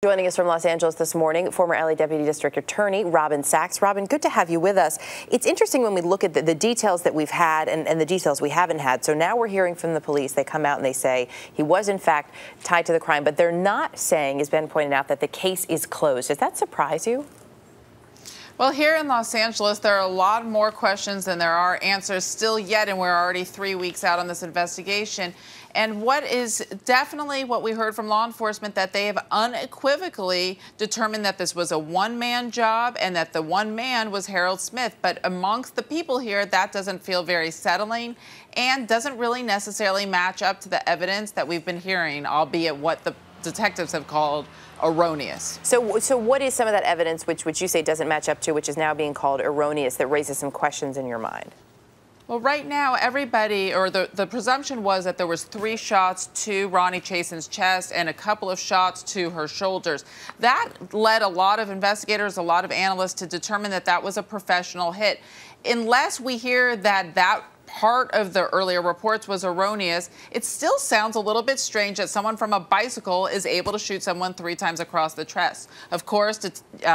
Joining us from Los Angeles this morning, former LA Deputy District Attorney Robin Sax. Robin, good to have you with us. It's interesting when we look at the details that we've had and the details we haven't had. So now we're hearing from the police. They come out and they say he was in fact tied to the crime, but they're not saying, as Ben pointed out, that the case is closed. Does that surprise you? Well, here in Los Angeles, there are a lot more questions than there are answers still yet, and we're already 3 weeks out on this investigation. And what is definitely what we heard from law enforcement, that they have unequivocally determined that this was a one-man job and that the one man was Harold Smith. But amongst the people here, that doesn't feel very settling and doesn't really necessarily match up to the evidence that we've been hearing, albeit what the detectives have called erroneous. So what is some of that evidence which you say doesn't match up to, which is now being called erroneous, that raises some questions in your mind? Well, right now, everybody, or the presumption was that there was 3 shots to Ronni Chasen's chest and a couple of shots to her shoulders. That led a lot of investigators, a lot of analysts to determine that that was a professional hit. Unless we hear that that part of the earlier reports was erroneous, it still sounds a little bit strange that someone from a bicycle is able to shoot someone 3 times across the chest. Of course,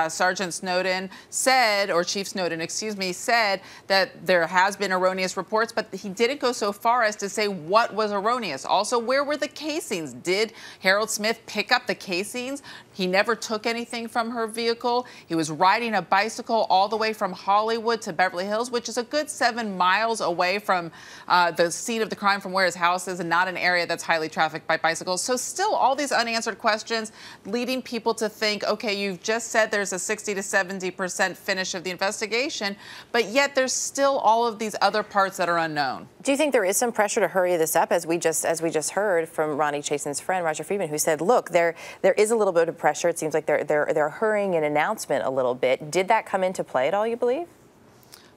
Sergeant Snowden said, or Chief Snowden, excuse me, said that there has been erroneous reports, but he didn't go so far as to say what was erroneous. Also, where were the casings? Did Harold Smith pick up the casings? He never took anything from her vehicle. He was riding a bicycle all the way from Hollywood to Beverly Hills, which is a good 7 miles away from the scene of the crime, from where his house is, and not an area that's highly trafficked by bicycles. So still all these unanswered questions leading people to think, okay, you've just said there's a 60 to 70% finish of the investigation, but yet there's still all of these other parts that are unknown. Do you think there is some pressure to hurry this up, as we just heard from Ronni Chasen's friend, Roger Friedman, who said, look, there is a little bit of pressure. It seems like they're hurrying an announcement a little bit. Did that come into play at all, you believe?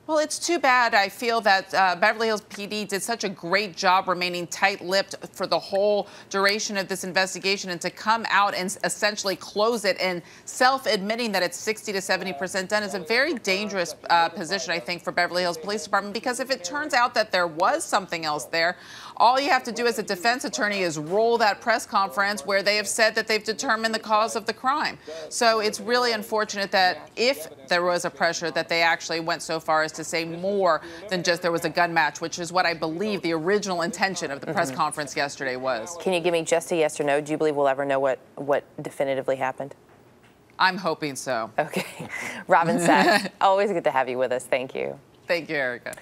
Well, it's too bad. I feel that Beverly Hills PD did such a great job remaining tight-lipped for the whole duration of this investigation, and to come out and essentially close it and self-admitting that it's 60 to 70% done is a very dangerous position, I think, for Beverly Hills Police Department, because if it turns out that there was something else there, all you have to do as a defense attorney is roll that press conference where they have said that they've determined the cause of the crime. So it's really unfortunate that if there was a pressure, that they actually went so far as to say more than just there was a gun match, which is what I believe the original intention of the press conference yesterday was. Can you give me just a yes or no? Do you believe we'll ever know what definitively happened? I'm hoping so. Okay. Robin Sax, always good to have you with us. Thank you. Thank you, Erica.